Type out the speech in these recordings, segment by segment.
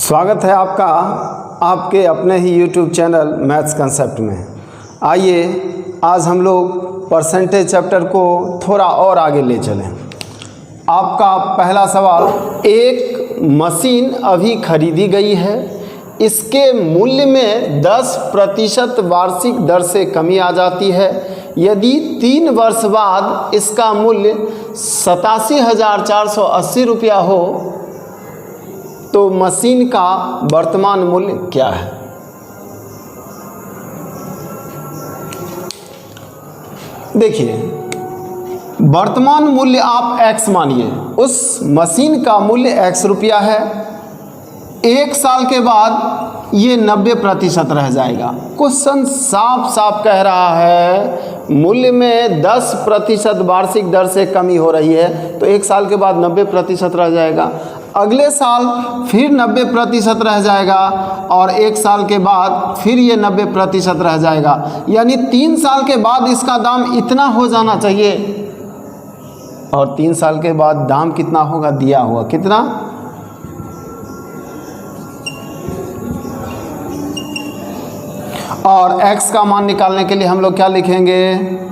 स्वागत है आपका आपके अपने ही YouTube चैनल मैथ्स कंसेप्ट में। आइए आज हम लोग परसेंटेज चैप्टर को थोड़ा और आगे ले चलें। आपका पहला सवाल, एक मशीन अभी खरीदी गई है, इसके मूल्य में 10% वार्षिक दर से कमी आ जाती है। यदि 3 वर्ष बाद इसका मूल्य 87,480 रुपया हो तो मशीन का वर्तमान मूल्य क्या है? देखिए, वर्तमान मूल्य आप x मानिए, उस मशीन का मूल्य x रुपया है। 1 साल के बाद ये 90% रह जाएगा। क्वेश्चन साफ साफ कह रहा है मूल्य में 10% वार्षिक दर से कमी हो रही है, तो 1 साल के बाद 90% रह जाएगा। अगले साल फिर 90% रह जाएगा और 1 साल के बाद फिर ये 90% रह जाएगा। यानी 3 साल के बाद इसका दाम इतना हो जाना चाहिए और 3 साल के बाद दाम कितना होगा दिया हुआ, कितना? और x का मान निकालने के लिए हम लोग क्या लिखेंगे?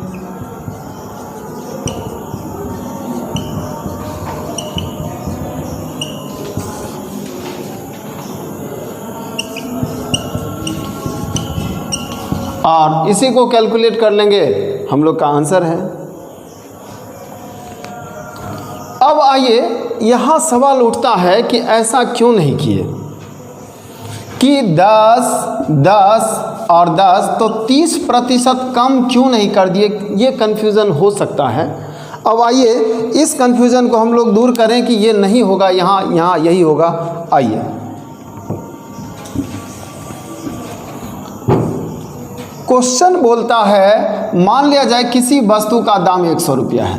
और इसी को कैलकुलेट कर लेंगे, हम लोग का आंसर है। अब आइए, यहाँ सवाल उठता है कि ऐसा क्यों नहीं किए कि 10, 10 और 10 तो 30% कम क्यों नहीं कर दिए? ये कन्फ्यूज़न हो सकता है। अब आइए इस कन्फ्यूज़न को हम लोग दूर करें कि ये नहीं होगा, यहाँ यही होगा। आइए, क्वेश्चन बोलता है मान लिया जाए किसी वस्तु का दाम 100 रुपया है।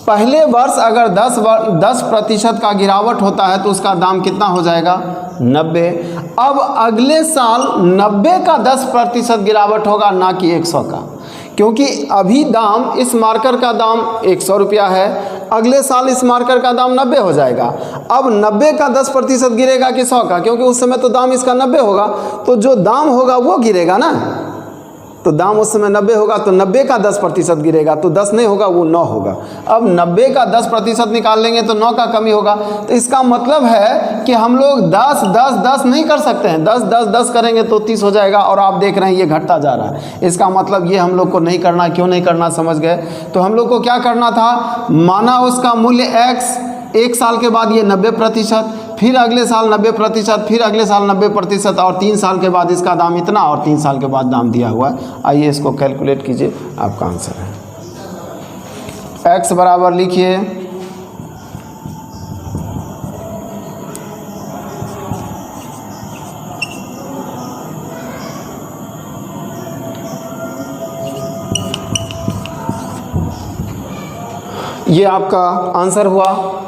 पहले वर्ष अगर 10% का गिरावट होता है तो उसका दाम कितना हो जाएगा? 90। अब अगले साल 90 का 10% गिरावट होगा, ना कि 100 का, क्योंकि अभी दाम इस मार्कर का दाम 100 रुपया है, अगले साल इस मार्कर का दाम 90 हो जाएगा। अब 90 का 10% गिरेगा कि 100 का? क्योंकि उस समय तो दाम इसका 90 होगा, तो जो दाम होगा वो गिरेगा ना। तो दाम उस समय 90 होगा तो 90 का 10% गिरेगा, तो 10 नहीं होगा, वो 9 होगा। अब 90 का 10% निकाल लेंगे तो 9 का कमी होगा। तो इसका मतलब है कि हम लोग 10, 10, 10 नहीं कर सकते हैं। 10, 10, 10 करेंगे तो 30 हो जाएगा और आप देख रहे हैं ये घटता जा रहा है। इसका मतलब ये हम लोग को नहीं करना। क्यों नहीं करना समझ गए? तो हम लोग को क्या करना था, माना उसका मूल्य x, 1 साल के बाद ये 90%, फिर अगले साल 90%, फिर अगले साल 90% और 3 साल के बाद इसका दाम इतना और 3 साल के बाद दाम दिया हुआ है। आइए इसको कैलकुलेट कीजिए, आपका आंसर है। x बराबर लिखिए ये आपका आंसर हुआ।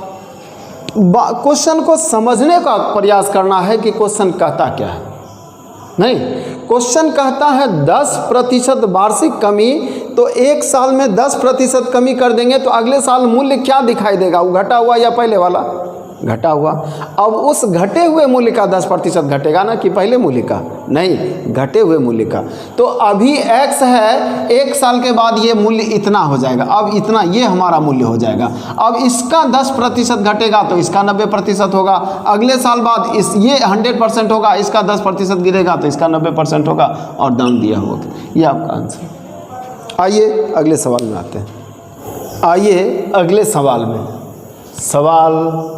क्वेश्चन को समझने का प्रयास करना है कि क्वेश्चन कहता क्या है। नहीं, क्वेश्चन कहता है 10% वार्षिक कमी, तो 1 साल में 10% कमी कर देंगे तो अगले साल मूल्य क्या दिखाई देगा? वो घटा हुआ या पहले वाला? घटा हुआ। अब उस घटे हुए मूल्य का 10% घटेगा ना, कि पहले मूल्य का? नहीं, घटे हुए मूल्य का। तो अभी x है, 1 साल के बाद ये मूल्य इतना हो जाएगा। अब इतना ये हमारा मूल्य हो जाएगा। अब इसका 10% घटेगा तो इसका 90% होगा। अगले साल बाद ये 100% होगा, इसका 10% गिरेगा तो इसका 90% होगा और दाम दिया होगा। ये आपका आंसर। आइए अगले सवाल में आते हैं। आइए अगले सवाल में, सवाल,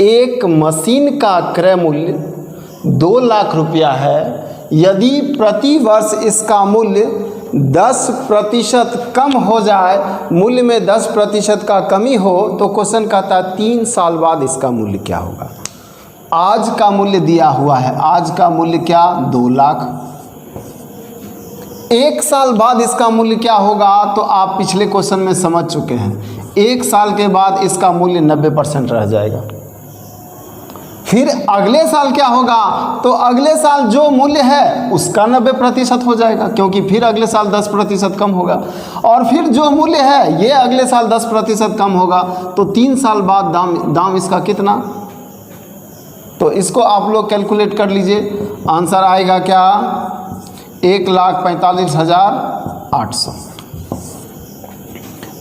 एक मशीन का क्रय मूल्य 2 लाख रुपया है। यदि प्रति वर्ष इसका मूल्य 10% कम हो जाए, मूल्य में 10% का कमी हो, तो क्वेश्चन कहता है 3 साल बाद इसका मूल्य क्या होगा? आज का मूल्य दिया हुआ है, आज का मूल्य क्या? 2 लाख। 1 साल बाद इसका मूल्य क्या होगा? तो आप पिछले क्वेश्चन में समझ चुके हैं। 1 साल के बाद इसका मूल्य 90% रह जाएगा। फिर अगले साल क्या होगा? तो अगले साल जो मूल्य है उसका 90% हो जाएगा, क्योंकि फिर अगले साल 10% कम होगा। और फिर जो मूल्य है ये अगले साल 10% कम होगा। तो 3 साल बाद दाम इसका कितना? तो इसको आप लोग कैलकुलेट कर लीजिए, आंसर आएगा क्या 1,45,800।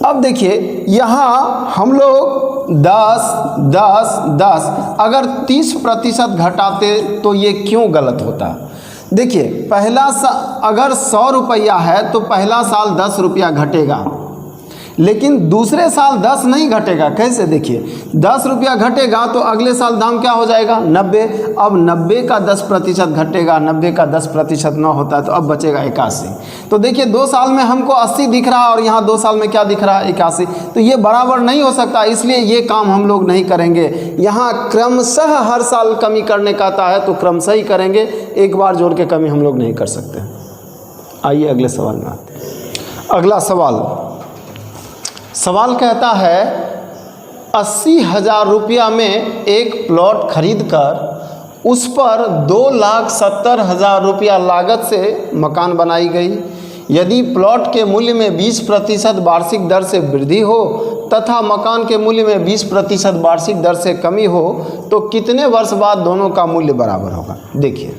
अब देखिए यहाँ हम लोग 10, 10, 10 अगर 30% घटाते तो ये क्यों गलत होता? देखिए पहला अगर 100 रुपया है तो पहला साल 10 रुपया घटेगा, लेकिन दूसरे साल 10 नहीं घटेगा। कैसे? देखिए 10 रुपया घटेगा तो अगले साल दाम क्या हो जाएगा 90। अब 90 का 10% घटेगा, 90 का 10% ना होता है तो अब बचेगा 81। तो देखिए 2 साल में हमको 80 दिख रहा है और यहाँ 2 साल में क्या दिख रहा है 81। तो ये बराबर नहीं हो सकता, इसलिए ये काम हम लोग नहीं करेंगे। यहाँ क्रमशः हर साल कमी करने का आता है तो क्रमशः ही करेंगे, एक बार जोड़ के कमी हम लोग नहीं कर सकते। आइए अगले सवाल में आते हैं। अगला सवाल कहता है 80,000 रुपया में एक प्लॉट खरीद कर उस पर 2,70,000 रुपया लागत से मकान बनाई गई। यदि प्लॉट के मूल्य में 20% वार्षिक दर से वृद्धि हो तथा मकान के मूल्य में 20% वार्षिक दर से कमी हो तो कितने वर्ष बाद दोनों का मूल्य बराबर होगा? देखिए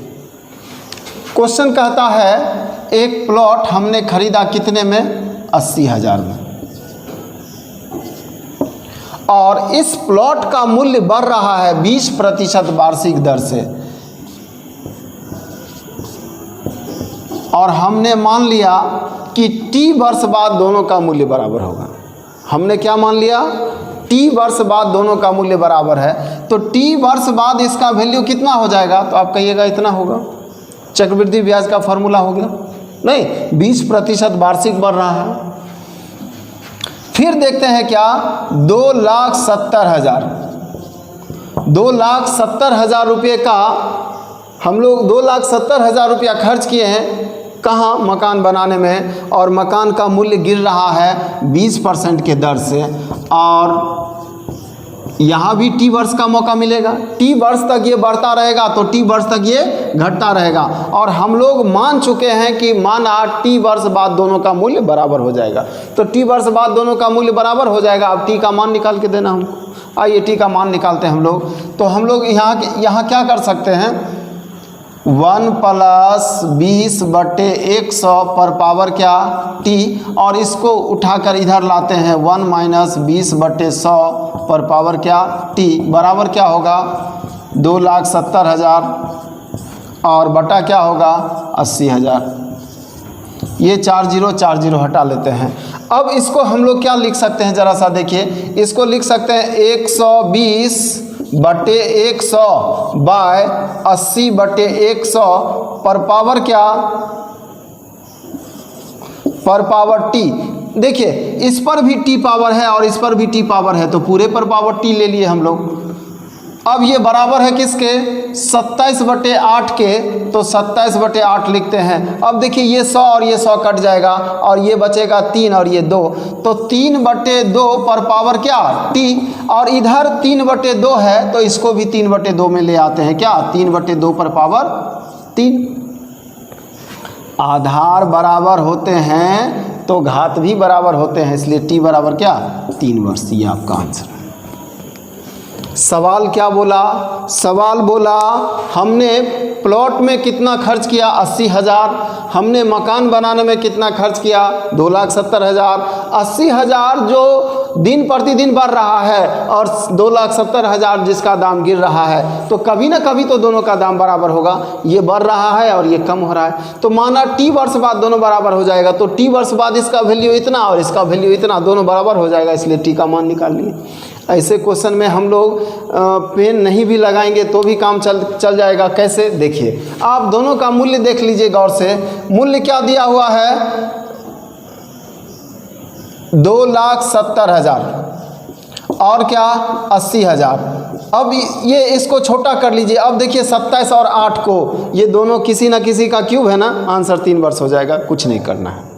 क्वेश्चन कहता है एक प्लॉट हमने खरीदा कितने में 80,000 में, और इस प्लॉट का मूल्य बढ़ रहा है 20% वार्षिक दर से, और हमने मान लिया कि T वर्ष बाद दोनों का मूल्य बराबर होगा। हमने क्या मान लिया? T वर्ष बाद दोनों का मूल्य बराबर है, तो T वर्ष बाद इसका वैल्यू कितना हो जाएगा? तो आप कहिएगा इतना होगा। चक्रवृद्धि ब्याज का फॉर्मूला हो गया नहीं, 20% वार्षिक बढ़ रहा है। फिर देखते हैं क्या 2,70,000, 2,70,000 रुपये का हम लोग 2,70,000 रुपया खर्च किए हैं कहाँ? मकान बनाने में, और मकान का मूल्य गिर रहा है 20% के दर से, और यहाँ भी T वर्ष का मौका मिलेगा। T वर्ष तक ये बढ़ता रहेगा तो T वर्ष तक ये घटता रहेगा, और हम लोग मान चुके हैं कि माना T वर्ष बाद दोनों का मूल्य बराबर हो जाएगा। तो T वर्ष बाद दोनों का मूल्य बराबर हो जाएगा। अब T का मान निकाल के देना हमको। आइए T का मान निकालते हैं हम लोग। तो हम लोग यहाँ क्या कर सकते हैं, 1 + 20/100 पर पावर क्या T, और इसको उठाकर इधर लाते हैं 1 - 20/100 पर पावर क्या T, बराबर क्या होगा 2,70,000 और बटा क्या होगा 80,000। ये 4 0 हटा लेते हैं। अब इसको हम लोग क्या लिख सकते हैं, ज़रा सा देखिए, इसको लिख सकते हैं 120/100 बाय 80/100 पर पावर क्या, पर पावर T। देखिए इस पर भी T पावर है और इस पर भी T पावर है, तो पूरे पर पावर T ले लिए हम लोग। अब ये बराबर है किसके, 27/8 के, तो 27/8 लिखते हैं। अब देखिए ये 100 और ये 100 कट जाएगा और ये बचेगा 3 और ये 2, तो 3/2 पर पावर क्या T, और इधर 3/2 है तो इसको भी 3/2 में ले आते हैं, क्या 3/2 पर पावर 3। आधार बराबर होते हैं तो घात भी बराबर होते हैं, इसलिए T बराबर क्या 3 वर्ष। ये आपका आंसर है। सवाल क्या बोला, सवाल बोला हमने प्लॉट में कितना खर्च किया 80,000, हमने मकान बनाने में कितना खर्च किया 2,70,000। 80,000 जो दिन प्रतिदिन बढ़ रहा है और 2,70,000 जिसका दाम गिर रहा है, तो कभी ना कभी तो दोनों का दाम बराबर होगा। ये बढ़ रहा है और ये कम हो रहा है, तो माना T वर्ष बाद दोनों बराबर हो जाएगा, तो T वर्ष बाद इसका वैल्यू इतना और इसका वैल्यू इतना, दोनों बराबर हो जाएगा, इसलिए T का मान निकाल लिए। ऐसे क्वेश्चन में हम लोग पेन नहीं भी लगाएंगे तो भी काम चल जाएगा। कैसे, देखिए आप दोनों का मूल्य देख लीजिए गौर से। मूल्य क्या दिया हुआ है 2,70,000 और क्या 80,000। अब ये इसको छोटा कर लीजिए। अब देखिए 27 और 8 को, ये दोनों किसी ना किसी का क्यूब है ना, आंसर 3 वर्ष हो जाएगा। कुछ नहीं करना है।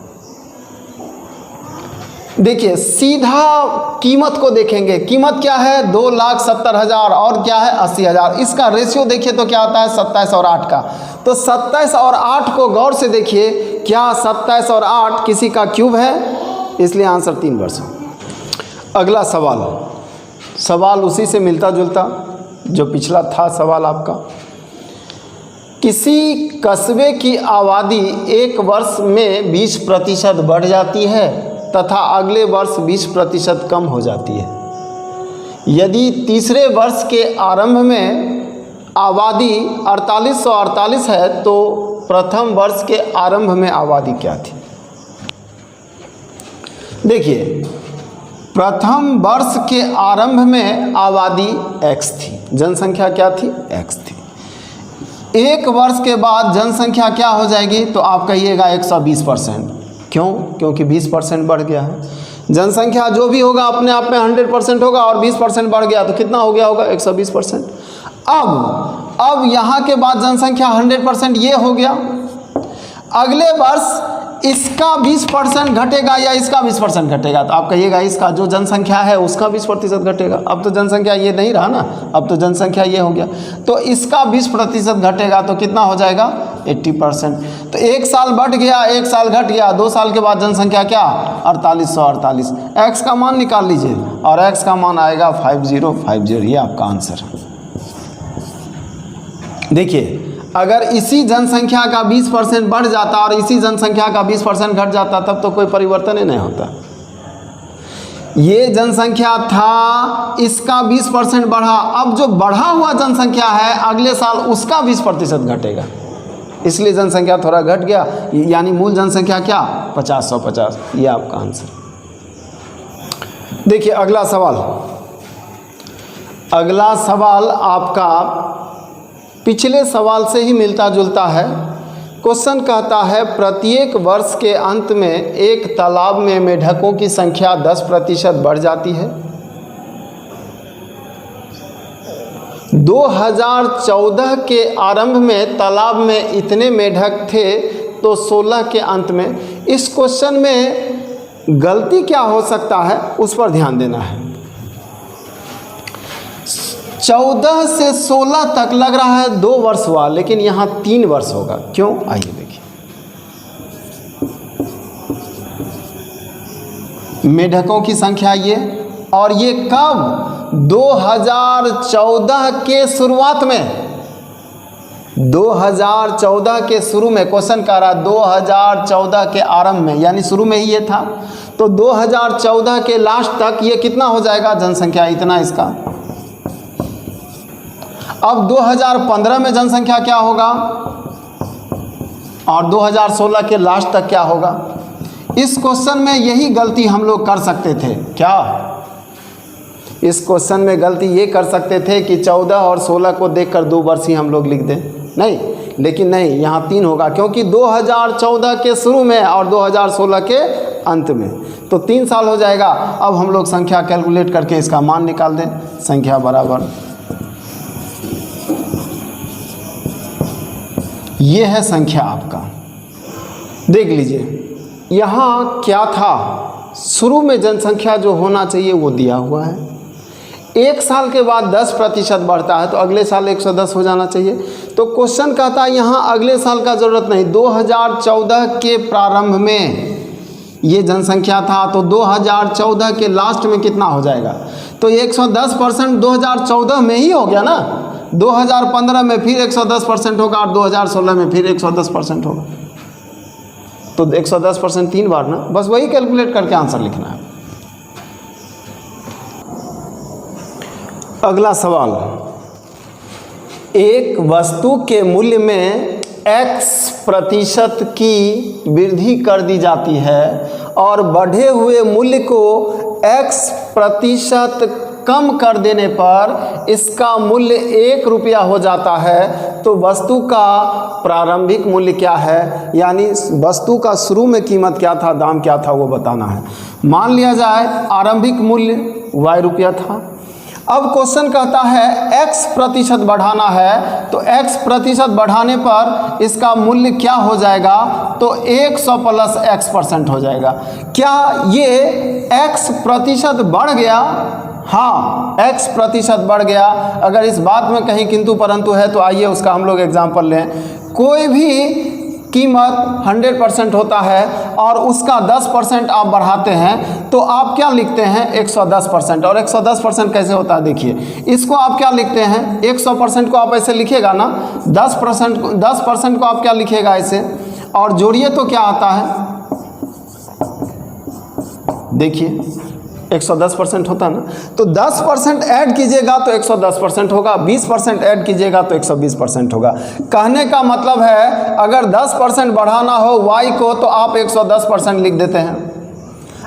देखिए सीधा कीमत को देखेंगे, कीमत क्या है 2,70,000 और क्या है 80,000। इसका रेशियो देखिए तो क्या आता है 27 और 8 का, तो 27 और 8 को गौर से देखिए, क्या 27 और 8 किसी का क्यूब है, इसलिए आंसर 3 वर्ष। अगला सवाल उसी से मिलता जुलता। जो पिछला था सवाल आपका। किसी कस्बे की आबादी एक वर्ष में 20% बढ़ जाती है तथा अगले वर्ष 20% कम हो जाती है। यदि तीसरे वर्ष के आरंभ में आबादी 4848 है तो प्रथम वर्ष के आरंभ में आबादी क्या थी? देखिए, प्रथम वर्ष के आरंभ में आबादी x थी, जनसंख्या क्या थी? x थी। एक वर्ष के बाद जनसंख्या क्या हो जाएगी? तो आप कहिएगा 120%। क्यों? क्योंकि 20% बढ़ गया है। जनसंख्या जो भी होगा अपने आप में 100% होगा और 20% बढ़ गया तो कितना हो गया होगा? 120%। अब यहाँ के बाद जनसंख्या 100% ये हो गया। अगले वर्ष इसका 20% घटेगा या इसका 20% घटेगा? तो आप कहिएगा इसका जो जनसंख्या है उसका 20% घटेगा। अब तो जनसंख्या ये नहीं रहा ना, अब तो जनसंख्या ये हो गया, तो इसका 20% घटेगा तो कितना हो जाएगा? 80%। तो एक साल बढ़ गया, एक साल घट गया, 2 साल के बाद जनसंख्या क्या? 4848। x का मान निकाल लीजिए और x का मान आएगा 5050। ये आपका आंसर है। देखिए, अगर इसी जनसंख्या का 20% बढ़ जाता और इसी जनसंख्या का 20% घट जाता तब तो कोई परिवर्तन ही नहीं होता। ये जनसंख्या था, इसका 20% बढ़ा, अब जो बढ़ा हुआ जनसंख्या है अगले साल उसका 20% घटेगा, इसलिए जनसंख्या थोड़ा घट गया, यानी मूल जनसंख्या क्या? 50-150। ये आपका आंसर। देखिए अगला सवाल। अगला सवाल आपका पिछले सवाल से ही मिलता जुलता है। क्वेश्चन कहता है प्रत्येक वर्ष के अंत में एक तालाब में मेढकों की संख्या 10% बढ़ जाती है। 2014 के आरंभ में तालाब में इतने मेढक थे तो 16 के अंत में। इस क्वेश्चन में गलती क्या हो सकता है उस पर ध्यान देना है। 14 से 16 तक लग रहा है 2 वर्ष हुआ, लेकिन यहाँ 3 वर्ष होगा। क्यों? आइए देखिए। मेढकों की संख्या ये, और ये कब? 2014 के शुरुआत में, 2014 के शुरू में। क्वेश्चन कह रहा 2014 के आरंभ में, यानी शुरू में ही ये था। तो 2014 के लास्ट तक ये कितना हो जाएगा जनसंख्या? इतना इसका। अब 2015 में जनसंख्या क्या होगा और 2016 के लास्ट तक क्या होगा? इस क्वेश्चन में यही गलती हम लोग कर सकते थे। क्या? इस क्वेश्चन में गलती ये कर सकते थे कि 14 और 16 को देखकर 2 वर्ष ही हम लोग लिख दें। नहीं, लेकिन नहीं, यहाँ 3 होगा, क्योंकि 2014 के शुरू में और 2016 के अंत में, तो 3 साल हो जाएगा। अब हम लोग संख्या कैलकुलेट करके इसका मान निकाल दें। संख्या बराबर ये है संख्या आपका। देख लीजिए यहाँ क्या था, शुरू में जनसंख्या जो होना चाहिए वो दिया हुआ है। एक साल के बाद 10% बढ़ता है तो अगले साल 110 हो जाना चाहिए। तो क्वेश्चन कहता है यहाँ अगले साल का ज़रूरत नहीं, 2014 के प्रारंभ में ये जनसंख्या था, तो 2014 के लास्ट में कितना हो जाएगा? तो 110% 2014 में ही हो गया ना। 2015 में फिर 110% होगा और 2016 में फिर 110% होगा। तो 110% 3 बार ना, बस वही कैलकुलेट करके आंसर लिखना है। अगला सवाल, एक वस्तु के मूल्य में x% की वृद्धि कर दी जाती है और बढ़े हुए मूल्य को x% कम कर देने पर इसका मूल्य 1 रुपया हो जाता है, तो वस्तु का प्रारंभिक मूल्य क्या है? यानी वस्तु का शुरू में कीमत क्या था, दाम क्या था, वो बताना है। मान लिया जाए आरंभिक मूल्य y रुपया था। अब क्वेश्चन कहता है x% बढ़ाना है, तो x% बढ़ाने पर इसका मूल्य क्या हो जाएगा? तो 100 + x% हो जाएगा। क्या ये x% बढ़ गया? हाँ, x% बढ़ गया। अगर इस बात में कहीं किंतु परंतु है तो आइए उसका हम लोग एग्जाम्पल लें। कोई भी कीमत 100% होता है और उसका 10% आप बढ़ाते हैं तो आप क्या लिखते हैं 110%। और 110% कैसे होता है देखिए, इसको आप क्या लिखते हैं 100% को आप ऐसे लिखिएगा ना, 10% को आप क्या लिखिएगा ऐसे, और जोड़िए तो क्या आता है देखिए 110% होता ना, तो 10% ऐड कीजिएगा तो 110% होगा, 20% ऐड कीजिएगा तो 120% होगा। कहने का मतलब है अगर 10% बढ़ाना हो y को तो आप 110% लिख देते हैं,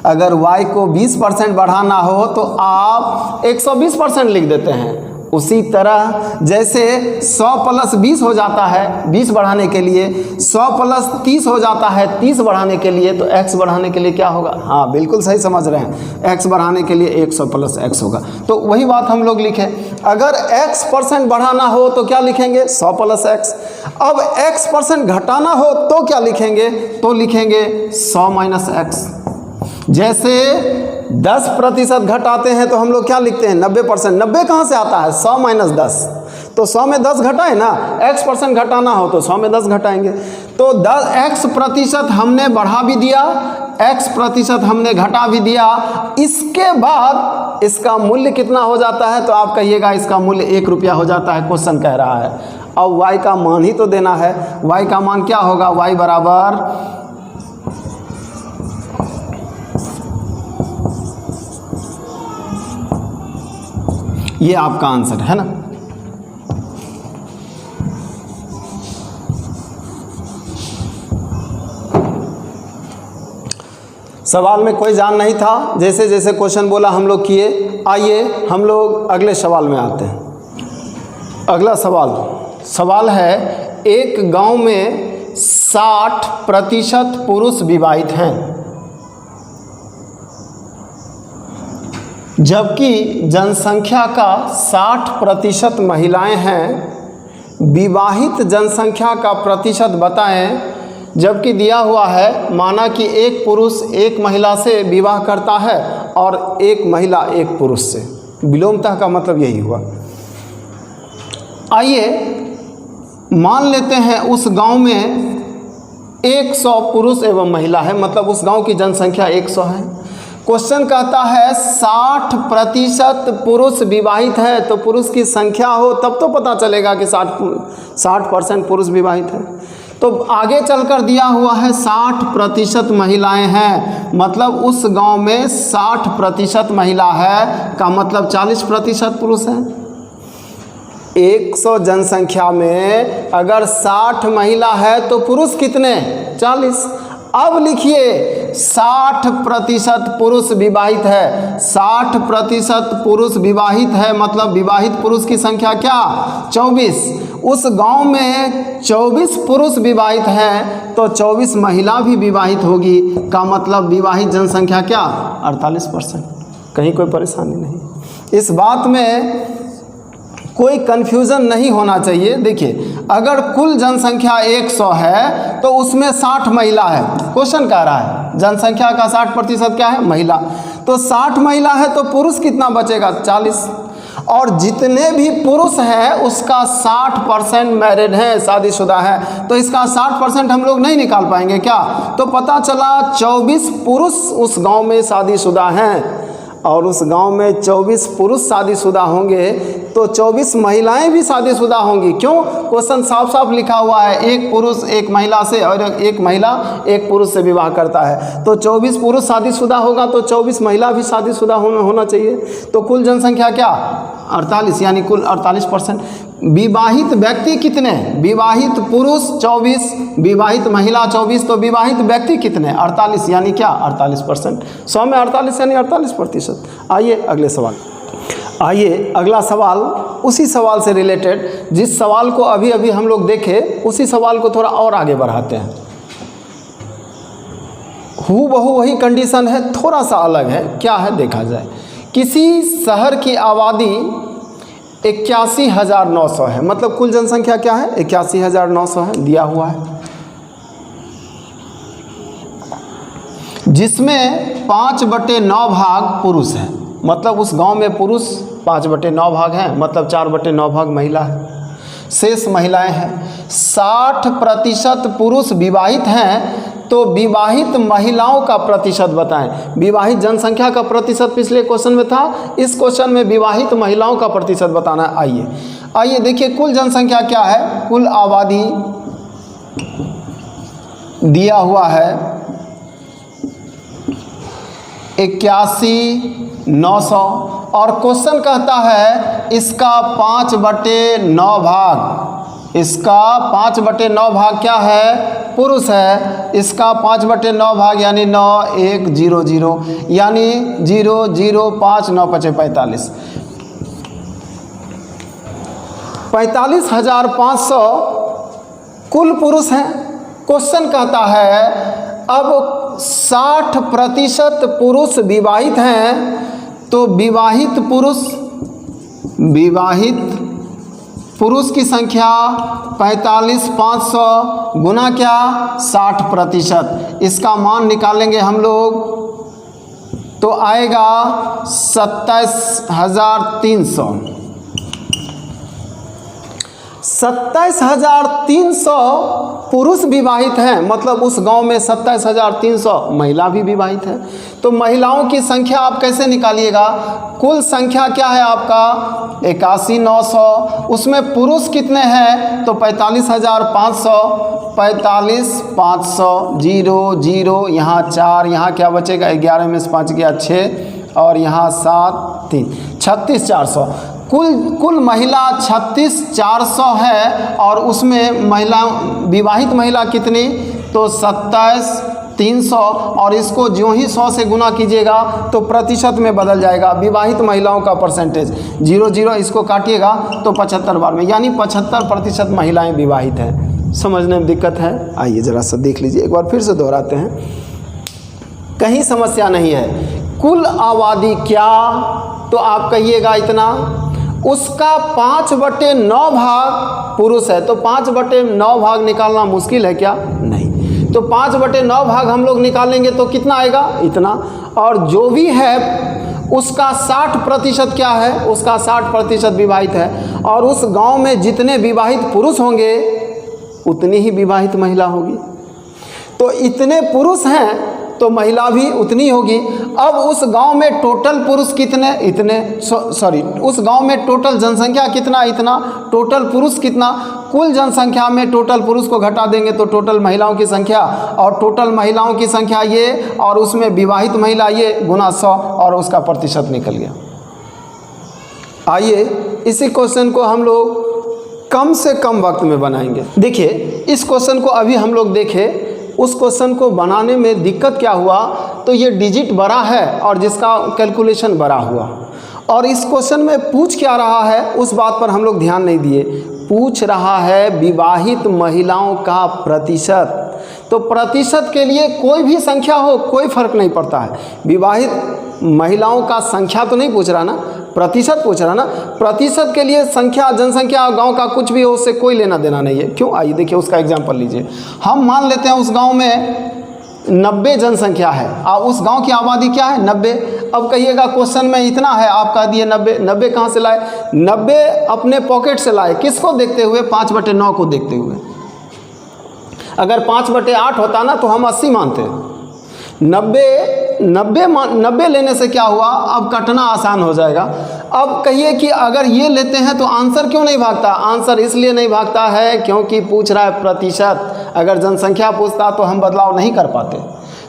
अगर y को 20% बढ़ाना हो तो आप 120% लिख देते हैं। उसी तरह जैसे 100 प्लस 20 हो जाता है 20 बढ़ाने के लिए, 100 प्लस 30 हो जाता है 30 बढ़ाने के लिए, तो x बढ़ाने के लिए क्या होगा, हाँ बिल्कुल सही समझ रहे हैं, x बढ़ाने के लिए 100 प्लस x होगा। तो वही बात हम लोग लिखें, अगर x% बढ़ाना हो तो क्या लिखेंगे 100 प्लस x, अब x% घटाना हो तो क्या लिखेंगे, तो लिखेंगे 100 माइनस x। जैसे 10% घटाते हैं तो हम लोग क्या लिखते हैं 90%, 90 कहाँ से आता है 100 माइनस 10, तो 100 में 10 घटाए ना, x% घटाना हो तो 100 में 10 घटाएंगे, तो 10x% हमने बढ़ा भी दिया, x% हमने घटा भी दिया, इसके बाद इसका मूल्य कितना हो जाता है, तो आप कहिएगा इसका मूल्य 1 रुपया हो जाता है, क्वेश्चन कह रहा है। अब y का मान ही तो देना है, y का मान क्या होगा, y बराबर ये आपका आंसर है ना। सवाल में कोई जान नहीं था, जैसे जैसे क्वेश्चन बोला हम लोग किए। आइए हम लोग अगले सवाल में आते हैं। अगला सवाल है, एक गांव में 60% पुरुष विवाहित हैं जबकि जनसंख्या का 60% महिलाएं हैं। विवाहित जनसंख्या का प्रतिशत बताएं। जबकि दिया हुआ है माना कि एक पुरुष एक महिला से विवाह करता है और एक महिला एक पुरुष से, विलोमतः का मतलब यही हुआ। आइए मान लेते हैं उस गांव में 100 पुरुष एवं महिला है, मतलब उस गांव की जनसंख्या 100 है। क्वेश्चन कहता है 60% पुरुष विवाहित है, तो पुरुष की संख्या हो तब तो पता चलेगा कि 60% पुरुष विवाहित है। तो आगे चलकर दिया हुआ है 60% महिलाएं हैं, मतलब उस गांव में 60% महिला है का मतलब 40% पुरुष है। 100 जनसंख्या में अगर 60 महिला है तो पुरुष कितने 40। अब लिखिए 60% पुरुष विवाहित है, 60% पुरुष विवाहित है, मतलब विवाहित पुरुष की संख्या क्या 24। उस गांव में 24 पुरुष विवाहित हैं तो 24 महिला भी विवाहित होगी, का मतलब विवाहित जनसंख्या क्या 48%। कहीं कोई परेशानी नहीं, इस बात में कोई कन्फ्यूज़न नहीं होना चाहिए। देखिए अगर कुल जनसंख्या 100 है तो उसमें 60 महिला है, क्वेश्चन कह रहा है जनसंख्या का 60% क्या है महिला, तो 60 महिला है तो पुरुष कितना बचेगा 40, और जितने भी पुरुष हैं उसका 60% मैरिड है, शादीशुदा है, तो इसका 60% हम लोग नहीं निकाल पाएंगे क्या, तो पता चला 24 पुरुष उस गांव में शादीशुदा हैं और उस गांव में 24 पुरुष शादीशुदा होंगे तो 24 महिलाएं भी शादीशुदा होंगी। क्यों, क्वेश्चन साफ साफ लिखा हुआ है एक पुरुष एक महिला से और एक महिला एक पुरुष से विवाह करता है, तो 24 पुरुष शादीशुदा होगा तो 24 महिला भी शादीशुदा होना चाहिए। तो कुल जनसंख्या क्या 48, यानी कुल 48%। विवाहित व्यक्ति कितने, विवाहित पुरुष 24, विवाहित महिला 24, तो विवाहित व्यक्ति कितने 48, यानी क्या 48%। 100 में 48 यानी 48%। आइए अगले सवाल। आइए अगला सवाल उसी सवाल से रिलेटेड, जिस सवाल को अभी अभी हम लोग देखे उसी सवाल को थोड़ा और आगे बढ़ाते हैं। हूबहू वही कंडीशन है, थोड़ा सा अलग है। क्या है देखा जाए। किसी शहर की आबादी 81,900 है, मतलब कुल जनसंख्या क्या है 81,900 है, दिया हुआ है, जिसमें 5/9 भाग पुरुष हैं, मतलब उस गांव में पुरुष 5/9 भाग हैं, मतलब 4/9 भाग महिला है। शेष महिलाएं हैं। 60% पुरुष विवाहित हैं, तो विवाहित महिलाओं का प्रतिशत बताएं। विवाहित जनसंख्या का प्रतिशत पिछले क्वेश्चन में था, इस क्वेश्चन में विवाहित महिलाओं का प्रतिशत बताना है। आइए देखिए कुल जनसंख्या क्या है। कुल आबादी दिया हुआ है 81,900 और क्वेश्चन कहता है इसका 5/9 भाग, इसका 5/9 भाग क्या है, पुरुष है। इसका 5/9 भाग यानी 9 1 0 0 यानी 0 0 5 9 5 45 45,500 कुल पुरुष हैं। क्वेश्चन कहता है अब 60% पुरुष विवाहित हैं, तो विवाहित पुरुष की संख्या 45,500 गुना क्या 60%। इसका मान निकालेंगे हम लोग तो आएगा 27,300। 27,300 पुरुष विवाहित हैं, मतलब उस गांव में 27,300 महिला भी विवाहित है। तो महिलाओं की संख्या आप कैसे निकालिएगा, कुल संख्या क्या है आपका 81,900, उसमें पुरुष कितने हैं तो 45,500, 45,500 0 0 यहाँ 4, यहाँ क्या बचेगा 11 में से 5 गया 6 और यहाँ 7 3 36,400। कुल महिला 36,400 है और उसमें महिला विवाहित महिला कितनी तो 27,300 और इसको जो ही 100 से गुना कीजिएगा तो प्रतिशत में बदल जाएगा। विवाहित महिलाओं का परसेंटेज 0 0 इसको काटिएगा तो 75 बार में, यानी 75% महिलाएं विवाहित हैं। समझने में दिक्कत है? आइए ज़रा सा देख लीजिए, एक बार फिर से दोहराते हैं, कहीं समस्या नहीं है। कुल आबादी क्या तो आप कहिएगा इतना, उसका 5/9 भाग पुरुष है, तो 5/9 भाग निकालना मुश्किल है क्या? नहीं। तो 5/9 भाग हम लोग निकालेंगे तो कितना आएगा इतना, और जो भी है उसका 60% क्या है, उसका 60% विवाहित है। और उस गांव में जितने विवाहित पुरुष होंगे उतनी ही विवाहित महिला होगी। तो इतने पुरुष हैं तो महिला भी उतनी होगी। अब उस गांव में टोटल पुरुष कितने, उस गांव में टोटल जनसंख्या कितना, इतना, टोटल पुरुष कितना, कुल जनसंख्या में टोटल पुरुष को घटा देंगे तो टोटल महिलाओं की संख्या, और टोटल महिलाओं की संख्या ये और उसमें विवाहित महिला ये गुना 100 और उसका प्रतिशत निकल गया। आइए इसी क्वेश्चन को हम लोग कम से कम वक्त में बनाएंगे। देखिए इस क्वेश्चन को अभी हम लोग देखें, उस क्वेश्चन को बनाने में दिक्कत क्या हुआ तो ये डिजिट बड़ा है और जिसका कैलकुलेशन बड़ा हुआ, और इस क्वेश्चन में पूछ क्या रहा है उस बात पर हम लोग ध्यान नहीं दिए। पूछ रहा है विवाहित महिलाओं का प्रतिशत, तो प्रतिशत के लिए कोई भी संख्या हो कोई फर्क नहीं पड़ता है। विवाहित महिलाओं का संख्या तो नहीं पूछ रहा ना, प्रतिशत पूछ रहा ना। प्रतिशत के लिए संख्या, जनसंख्या, गांव का कुछ भी हो उससे कोई लेना देना नहीं है। क्यों? आइए देखिए उसका एग्जांपल लीजिए। हम मान लेते हैं उस गांव में 90 जनसंख्या है और उस गांव की आबादी क्या है 90। अब कहिएगा क्वेश्चन में इतना है, आप कह दिए 90। 90 कहाँ से लाए? 90 अपने पॉकेट से लाए, किसको देखते हुए? 5/9 को देखते हुए। अगर 5/8 होता ना तो हम 80 मानते। 90 लेने से क्या हुआ, अब कटना आसान हो जाएगा। अब कहिए कि अगर ये लेते हैं तो आंसर क्यों नहीं भागता? आंसर इसलिए नहीं भागता है क्योंकि पूछ रहा है प्रतिशत। अगर जनसंख्या पूछता तो हम बदलाव नहीं कर पाते,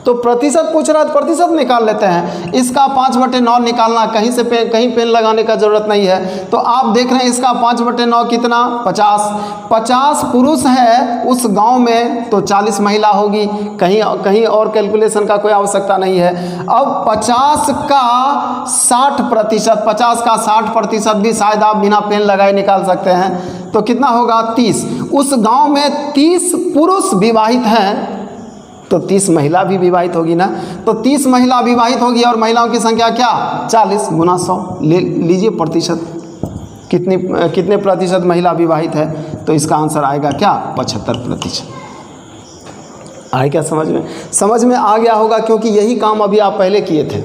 तो प्रतिशत पूछ रहा है तो प्रतिशत निकाल लेते हैं। इसका 5/9 निकालना, कहीं से कहीं पेन लगाने का ज़रूरत नहीं है। तो आप देख रहे हैं इसका 5/9 कितना 50 पुरुष है उस गांव में, तो 40 महिला होगी। कहीं और कैलकुलेशन का कोई आवश्यकता नहीं है। अब 50 का 60%, 50 का 60% भी शायद आप बिना पेन लगाए निकाल सकते हैं, तो कितना होगा 30। उस गांव में 30 पुरुष विवाहित हैं तो 30 महिला भी विवाहित होगी ना, तो 30 महिला विवाहित होगी और महिलाओं की संख्या क्या 40 गुना 100 ले लीजिए प्रतिशत, कितने प्रतिशत महिला विवाहित है, तो इसका आंसर आएगा क्या 75%। आए क्या समझ में? समझ में आ गया होगा क्योंकि यही काम अभी आप पहले किए थे।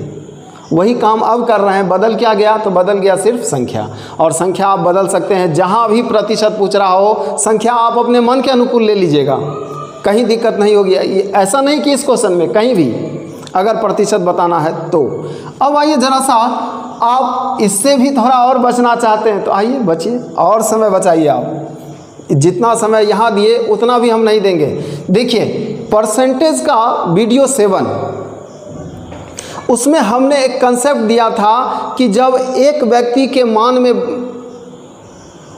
वही काम अब कर रहे हैं, बदल क्या गया? तो बदल गया सिर्फ संख्या। और संख्या आप बदल सकते हैं, जहाँ भी प्रतिशत पूछ रहा हो संख्या आप अपने मन के अनुकूल ले लीजिएगा, कहीं दिक्कत नहीं होगी। ऐसा नहीं कि इस क्वेश्चन में कहीं भी अगर प्रतिशत बताना है तो। अब आइए ज़रा सा, आप इससे भी थोड़ा और बचना चाहते हैं तो आइए बचिए, और समय बचाइए आप। जितना समय यहाँ दिए उतना भी हम नहीं देंगे। देखिए परसेंटेज का वीडियो 7, उसमें हमने एक कंसेप्ट दिया था कि जब एक व्यक्ति के मान में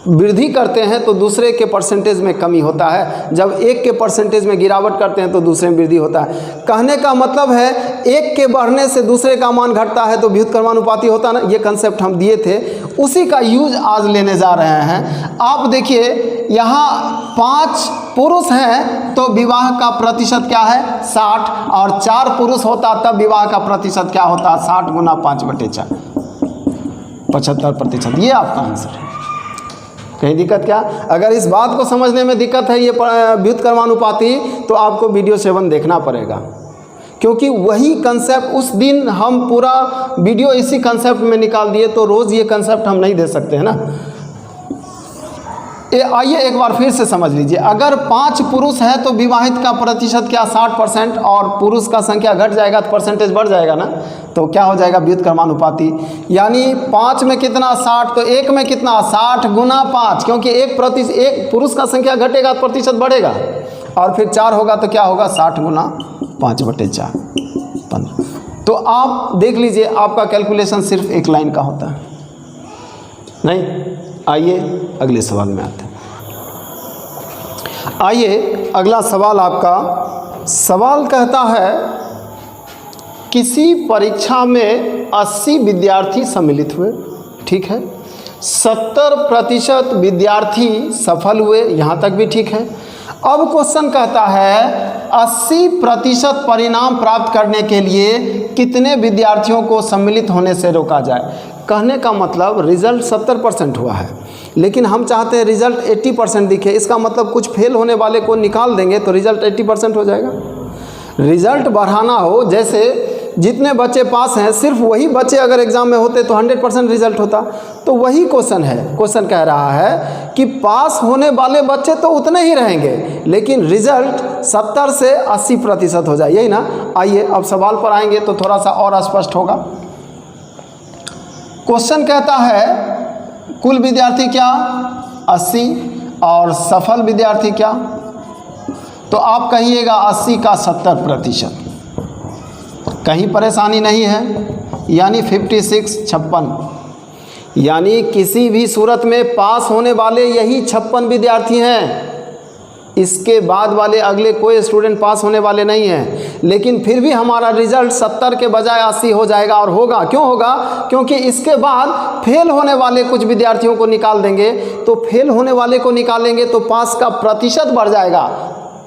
वृद्धि करते हैं तो दूसरे के परसेंटेज में कमी होता है, जब एक के परसेंटेज में गिरावट करते हैं तो दूसरे में वृद्धि होता है। कहने का मतलब है एक के बढ़ने से दूसरे का मान घटता है तो व्युत्क्रमानुपाती होता ना, ये कंसेप्ट हम दिए थे, उसी का यूज आज लेने जा रहे हैं। आप देखिए यहाँ 5 पुरुष हैं तो विवाह का प्रतिशत क्या है? 60, और 4 पुरुष होता तब विवाह का प्रतिशत क्या होता? 60 गुना 5/4, 75%। ये आपका आंसर है। कहीं दिक्कत क्या? अगर इस बात को समझने में दिक्कत है ये व्युत्क्रमानुपाती, तो आपको वीडियो 7 देखना पड़ेगा, क्योंकि वही कंसेप्ट उस दिन हम पूरा वीडियो इसी कंसेप्ट में निकाल दिए, तो रोज़ ये कंसेप्ट हम नहीं दे सकते हैं ना। आइए एक बार फिर से समझ लीजिए, अगर 5 पुरुष हैं तो विवाहित का प्रतिशत क्या? 60%, और पुरुष का संख्या घट जाएगा तो परसेंटेज बढ़ जाएगा ना, तो क्या हो जाएगा? व्युत्क्रमानुपाती। यानी 5 में कितना? 60, तो 1 में कितना? 60 गुना 5, क्योंकि एक पुरुष का संख्या घटेगा तो प्रतिशत बढ़ेगा, और फिर 4 होगा तो क्या होगा? 60 गुना 5/4, 15। तो आप देख लीजिए, आपका कैलकुलेशन सिर्फ एक लाइन का होता है नहीं। आइए अगले सवाल में आते हैं। आइए अगला सवाल आपका, सवाल कहता है किसी परीक्षा में 80 विद्यार्थी सम्मिलित हुए, ठीक है, 70% विद्यार्थी सफल हुए, यहाँ तक भी ठीक है। अब क्वेश्चन कहता है 80% परिणाम प्राप्त करने के लिए कितने विद्यार्थियों को सम्मिलित होने से रोका जाए। कहने का मतलब रिजल्ट 70% हुआ है, लेकिन हम चाहते हैं रिजल्ट 80% दिखे। इसका मतलब कुछ फेल होने वाले को निकाल देंगे तो रिजल्ट 80% हो जाएगा। रिजल्ट बढ़ाना हो, जैसे जितने बच्चे पास हैं सिर्फ वही बच्चे अगर एग्ज़ाम में होते तो 100% रिजल्ट होता। तो वही क्वेश्चन है, क्वेश्चन कह रहा है कि पास होने वाले बच्चे तो उतने ही रहेंगे, लेकिन रिजल्ट 70 से 80% हो जाए, यही ना। आइए अब सवाल पर आएंगे तो थोड़ा सा और स्पष्ट होगा। क्वेश्चन कहता है कुल विद्यार्थी क्या? 80, और सफल विद्यार्थी क्या? तो आप कहिएगा 80 का 70%, कहीं परेशानी नहीं है, यानी 56, 56। यानी किसी भी सूरत में पास होने वाले यही 56 विद्यार्थी हैं, इसके बाद वाले अगले कोई स्टूडेंट पास होने वाले नहीं हैं। लेकिन फिर भी हमारा रिजल्ट 70 के बजाय 80 हो जाएगा। और होगा क्यों होगा? क्योंकि इसके बाद फेल होने वाले कुछ विद्यार्थियों को निकाल देंगे, तो फेल होने वाले को निकालेंगे तो पास का प्रतिशत बढ़ जाएगा,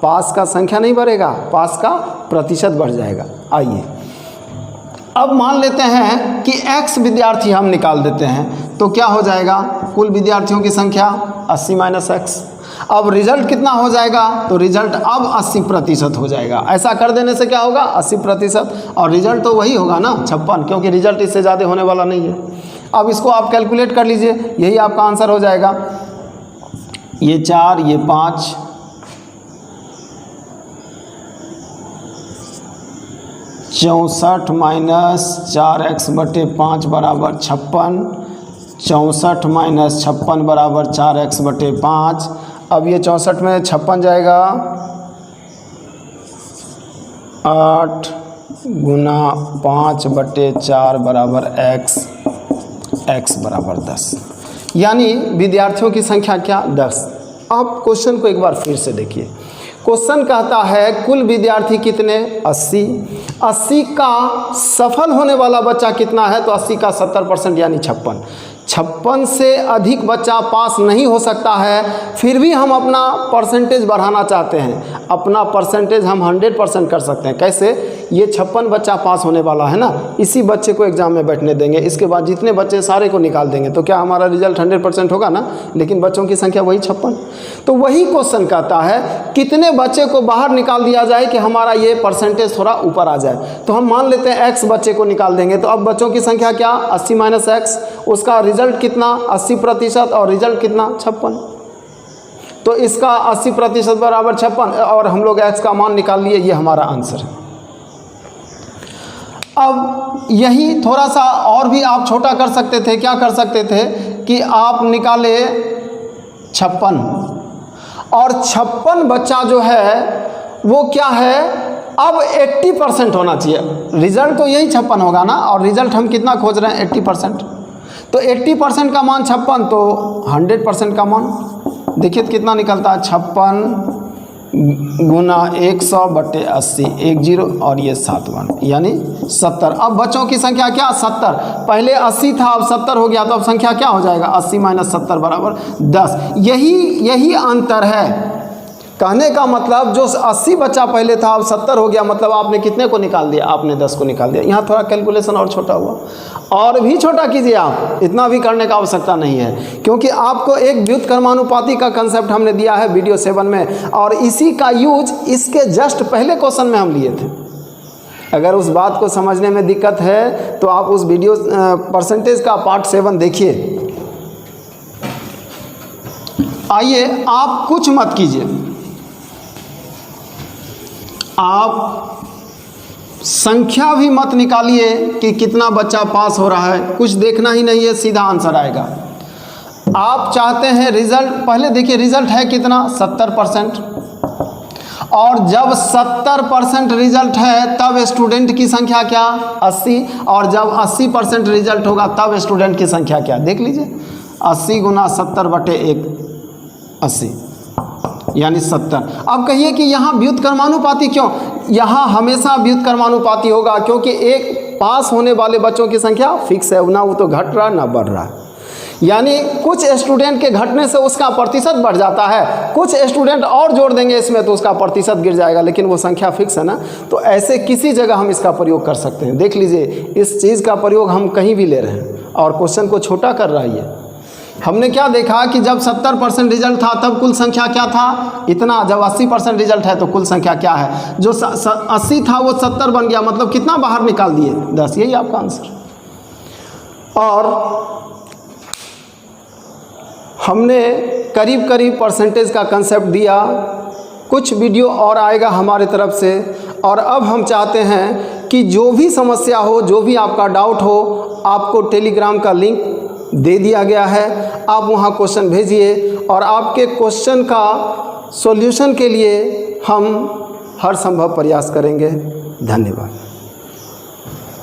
पास का संख्या नहीं बढ़ेगा, पास का प्रतिशत बढ़ जाएगा। आइए अब मान लेते हैं कि x विद्यार्थी हम निकाल देते हैं, तो क्या हो जाएगा? कुल विद्यार्थियों की संख्या 80 - x। अब रिजल्ट कितना हो जाएगा? तो रिजल्ट अब 80% हो जाएगा। ऐसा कर देने से क्या होगा? 80%, और रिजल्ट तो वही होगा ना 56, क्योंकि रिजल्ट इससे ज़्यादा होने वाला नहीं है। अब इसको आप कैलकुलेट कर लीजिए, यही आपका आंसर हो जाएगा। ये 4, ये 5, 64 - 4x/5 बराबर 56, 64 - 56 बराबर 4x/5। अब ये 64 में 56 जाएगा, 8 गुना 5/4 बराबर x बराबर 10। यानी विद्यार्थियों की संख्या क्या? 10। अब क्वेश्चन को एक बार फिर से देखिए। क्वेश्चन कहता है कुल विद्यार्थी कितने? 80। 80 का सफल होने वाला बच्चा कितना है? तो 80 का 70% यानी 56। 56 से अधिक बच्चा पास नहीं हो सकता है, फिर भी हम अपना परसेंटेज बढ़ाना चाहते हैं। अपना परसेंटेज हम 100% कर सकते हैं। कैसे? ये 56 बच्चा पास होने वाला है ना, इसी बच्चे को एग्ज़ाम में बैठने देंगे, इसके बाद जितने बच्चे सारे को निकाल देंगे, तो क्या हमारा रिजल्ट 100% होगा ना। लेकिन बच्चों की संख्या वही 56। तो वही क्वेश्चन कहता है कितने बच्चे को बाहर निकाल दिया जाए कि हमारा ये परसेंटेज थोड़ा ऊपर आ जाए। तो हम मान लेते हैं x बच्चे को निकाल देंगे, तो अब बच्चों की संख्या क्या 80 माइनस x, उसका रिजल्ट कितना 80% और रिजल्ट कितना 56। तो इसका 80% बराबर 56 और हम लोग x का मान निकाल लिए, ये हमारा आंसर है। अब यही थोड़ा सा और भी आप छोटा कर सकते थे, क्या कर सकते थे कि आप निकाले 56 और 56 बच्चा जो है वो क्या है अब 80% होना चाहिए। रिजल्ट तो यही 56 होगा ना, और रिजल्ट हम कितना खोज रहे हैं 80%। तो 80% का मान 56, तो 100% का मान देखिए तो कितना निकलता है 56 गुना 100/80, 10 और ये 7 यानी 70। अब बच्चों की संख्या क्या 70, पहले 80 था अब 70 हो गया, तो अब संख्या क्या हो जाएगा 80 माइनस 70 बराबर 10। यही अंतर है। कहने का मतलब जो 80 बच्चा पहले था अब 70 हो गया, मतलब आपने कितने को निकाल दिया, आपने 10 को निकाल दिया। यहाँ थोड़ा कैलकुलेशन और छोटा हुआ, और भी छोटा कीजिए आप, इतना भी करने का आवश्यकता नहीं है, क्योंकि आपको एक व्युत्क्रमानुपाती का कंसेप्ट हमने दिया है वीडियो 7 में, और इसी का यूज इसके जस्ट पहले क्वेश्चन में हम लिए थे। अगर उस बात को समझने में दिक्कत है तो आप उस वीडियो परसेंटेज का पार्ट 7 देखिए। आइए आप कुछ मत कीजिए, आप संख्या भी मत निकालिए कि कितना बच्चा पास हो रहा है, कुछ देखना ही नहीं है, सीधा आंसर आएगा। आप चाहते हैं रिजल्ट, पहले देखिए रिजल्ट है कितना 70%, और जब 70% रिजल्ट है तब स्टूडेंट की संख्या क्या 80, और जब 80% रिजल्ट होगा तब स्टूडेंट की संख्या क्या, देख लीजिए 80 गुना 70/1 80 यानी 70। अब कहिए कि यहाँ व्युत्क्रमानुपाती क्यों, यहाँ हमेशा व्युत्क्रमानुपाती होगा, क्योंकि एक पास होने वाले बच्चों की संख्या फिक्स है, ना वो तो घट रहा ना बढ़ रहा है। यानी कुछ स्टूडेंट के घटने से उसका प्रतिशत बढ़ जाता है, कुछ स्टूडेंट और जोड़ देंगे इसमें तो उसका प्रतिशत गिर जाएगा, लेकिन वो संख्या फिक्स है ना। तो ऐसे किसी जगह हम इसका प्रयोग कर सकते हैं। देख लीजिए इस चीज़ का प्रयोग हम कहीं भी ले रहे हैं और क्वेश्चन को छोटा कर रहा है। हमने क्या देखा कि जब 70% रिजल्ट था तब कुल संख्या क्या था इतना, जब 80% रिजल्ट है तो कुल संख्या क्या है, जो 80 था वो 70 बन गया, मतलब कितना बाहर निकाल दिए 10, यही आपका आंसर। और हमने करीब करीब परसेंटेज का कंसेप्ट दिया, कुछ वीडियो और आएगा हमारे तरफ से। और अब हम चाहते हैं कि जो भी समस्या हो, जो भी आपका डाउट हो, आपको टेलीग्राम का लिंक दे दिया गया है, आप वहां क्वेश्चन भेजिए और आपके क्वेश्चन का सॉल्यूशन के लिए हम हर संभव प्रयास करेंगे। धन्यवाद।